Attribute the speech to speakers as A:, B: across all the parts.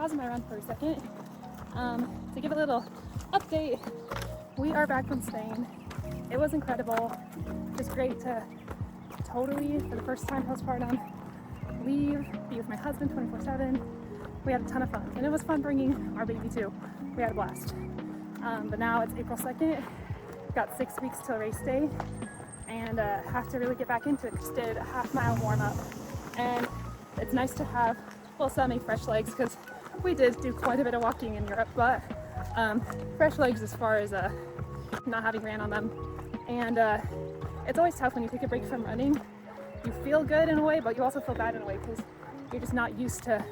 A: pausing my run for a second to give a little update. We are back from Spain. It was incredible. Just great to totally, for the first time postpartum, leave, be with my husband 24/7. We had a ton of fun, and it was fun bringing our baby too. We had a blast. But now it's April 2nd. Got 6 weeks till race day, and have to really get back into it. Just did a half-mile warm-up, and it's nice to have, well, semi-fresh legs, because we did do quite a bit of walking in Europe, but fresh legs as far as not having ran on them. And it's always tough when you take a break from running. You feel good in a way, but you also feel bad in a way, because you're just not used to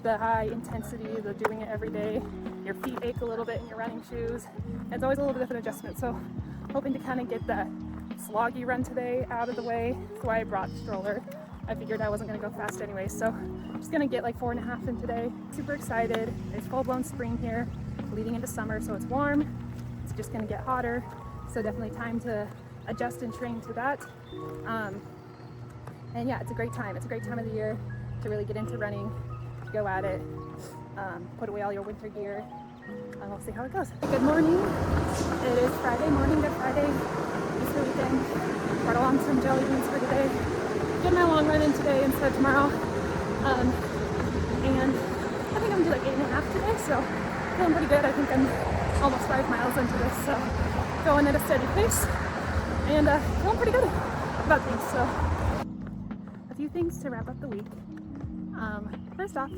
A: the high intensity, the doing it every day. Your feet ache a little bit in your running shoes. It's always a little bit of an adjustment. So hoping to kind of get that sloggy run today out of the way. That's why I brought the stroller. I figured I wasn't going to go fast anyway, so I'm just going to get like 4.5 in today. Super excited. It's full-blown spring here, leading into summer, so it's warm. It's just going to get hotter, so definitely time to adjust and train to that. And yeah, it's a great time. It's a great time of the year to really get into running, to go at it, put away all your winter gear, and we'll see how it goes. Good morning. It is Friday morning, Good Friday, Easter weekend. Brought along some jelly beans for today. Get my long run in today instead of tomorrow. And I think I'm gonna do like 8.5 today, so feeling pretty good. I think I'm almost 5 miles into this, so going at a steady pace, and feeling pretty good about things. So a few things to wrap up the week. First off,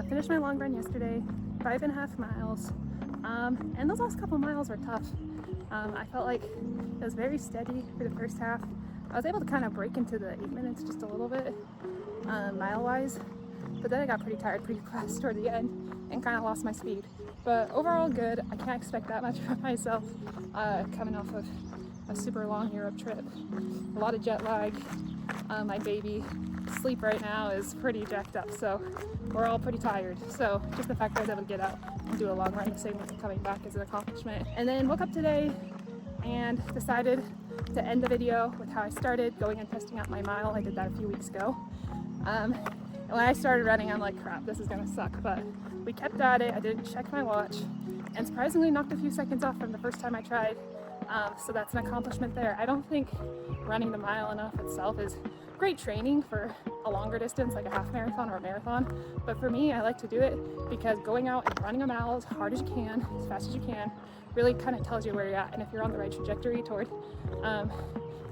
A: finished my long run yesterday, 5.5 miles, and those last couple miles were tough. I felt like it was very steady for the first half. I was able to kind of break into the 8 minutes just a little bit, mile-wise, but then I got pretty tired pretty fast toward the end and kind of lost my speed. But overall good. I can't expect that much from myself coming off of a super long Europe trip. A lot of jet lag. My baby sleep right now is pretty jacked up, so we're all pretty tired. So just the fact that I was able to get out and do a long run the same week coming back is an accomplishment. And then woke up today and decided to end the video with how I started, going and testing out my mile. I did that a few weeks ago. And when I started running, I'm like, crap, this is gonna suck. But we kept at it. I didn't check my watch, and surprisingly knocked a few seconds off from the first time I tried. So that's an accomplishment there. I don't think running the mile enough itself is great training for a longer distance, like a half marathon or a marathon. But for me, I like to do it because going out and running a mile as hard as you can, as fast as you can, really kind of tells you where you're at and if you're on the right trajectory toward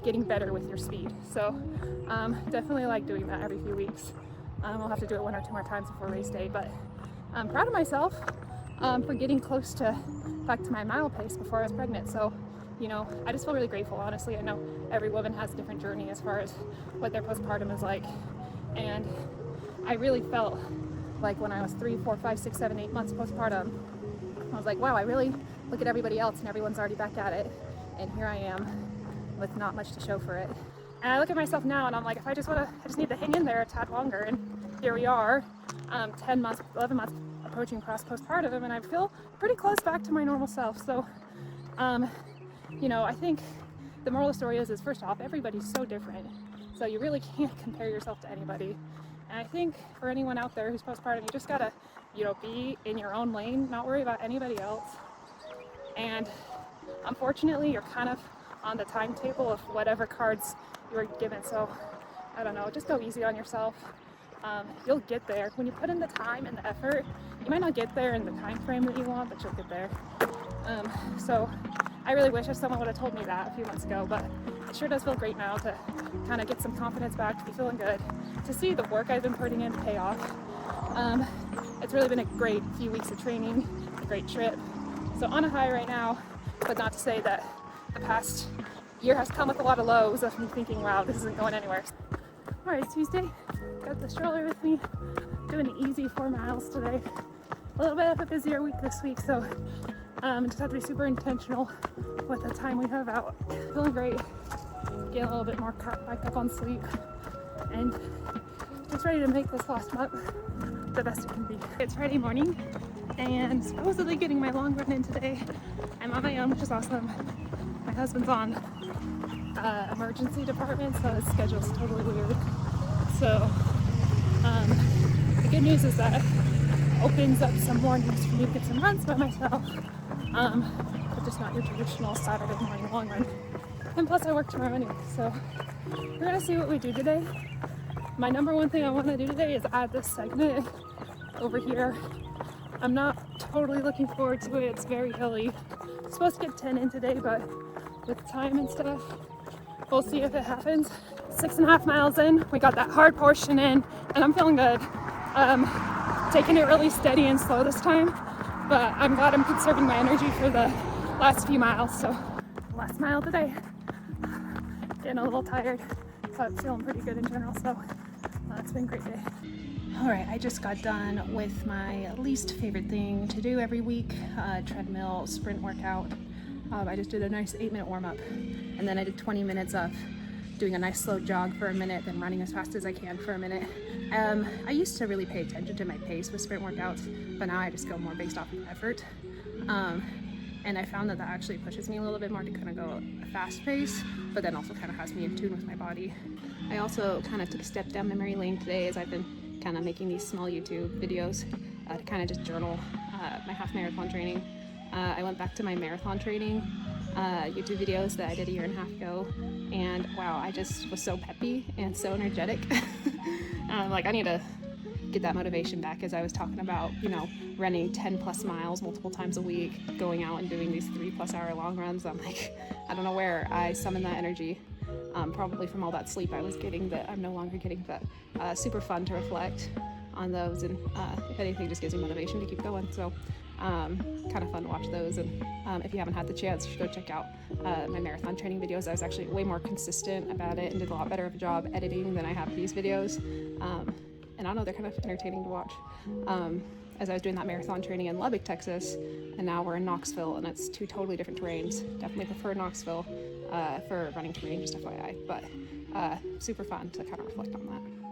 A: getting better with your speed. So definitely like doing that every few weeks. I'll have to do it 1 or 2 more times before race day, but I'm proud of myself for getting close to back to my mile pace before I was pregnant. So, you know, I just feel really grateful, honestly. I know every woman has a different journey as far as what their postpartum is like, and I really felt like when I was 3, 4, 5, 6, 7, 8 months postpartum, I was like, wow, I really look at everybody else and everyone's already back at it, and here I am with not much to show for it. And I look at myself now and I'm like, if I just need to hang in there a tad longer, and here we are, 10 months, 11 months approaching past postpartum, and I feel pretty close back to my normal self. So, you know, I think the moral of the story is first off, everybody's so different. So you really can't compare yourself to anybody. And I think for anyone out there who's postpartum, you just gotta, you know, be in your own lane, not worry about anybody else. And unfortunately, you're kind of on the timetable of whatever cards you were given. So I don't know, just go easy on yourself. You'll get there. When you put in the time and the effort, you might not get there in the time frame that you want, but you'll get there. So I really wish if someone would have told me that a few months ago, but it sure does feel great now to kind of get some confidence back, to be feeling good, to see the work I've been putting in pay off. It's really been a great few weeks of training, a great trip. So on a high right now, but not to say that the past year has come with a lot of lows of me thinking, wow, this isn't going anywhere. All right, Tuesday, got the stroller with me, doing an easy 4 miles today. A little bit of a busier week this week, so just have to be super intentional with the time we have out. Feeling great, getting a little bit more caught back up on sleep, and just ready to make this last month the best it can be. It's Friday morning, and supposedly getting my long run in today. I'm on my own, which is awesome. My husband's on emergency department, so his schedule's totally weird. So the good good news is that it opens up some mornings for me to get some runs by myself, but just not your traditional Saturday morning long run. And plus I work tomorrow anyway, so we're gonna see what we do today. My number one thing I want to do today is add this segment over here. I'm not totally looking forward to it. It's very hilly. I'm supposed to get 10 in today, but with time and stuff, we'll see if it happens. 6.5 miles in, we got that hard portion in, and I'm feeling good. Taking it really steady and slow this time, but I'm glad I'm conserving my energy for the last few miles. So last mile today. Getting a little tired, but feeling pretty good in general, so it's been a great day. All right, I just got done with my least favorite thing to do every week, treadmill sprint workout. I just did a nice 8-minute warm-up, and then I did 20 minutes of doing a nice slow jog for a minute, then running as fast as I can for a minute. I used to really pay attention to my pace with sprint workouts, but now I just go more based off of effort. And I found that actually pushes me a little bit more to kind of go a fast pace, but then also kind of has me in tune with my body. I also kind of took a step down memory lane today as I've been kind of making these small YouTube videos to kind of just journal my half marathon training. I went back to my marathon training YouTube videos that I did a year and a half ago, and wow, I just was so peppy and so energetic. Like, I need to get that motivation back, as I was talking about, you know, running 10 plus miles multiple times a week, going out and doing these 3+ hour long runs. I'm like, I don't know where I summoned that energy, probably from all that sleep I was getting that I'm no longer getting, but super fun to reflect on those, and if anything, just gives me motivation to keep going. So kind of fun to watch those, and if you haven't had the chance, you should go check out my marathon training videos. I was actually way more consistent about it and did a lot better of a job editing than I have these videos, and I don't know, they're kind of entertaining to watch. As I was doing that marathon training in Lubbock, Texas, and now we're in Knoxville, and it's two totally different terrains. Definitely prefer Knoxville for running terrain, just FYI, but super fun to kind of reflect on that.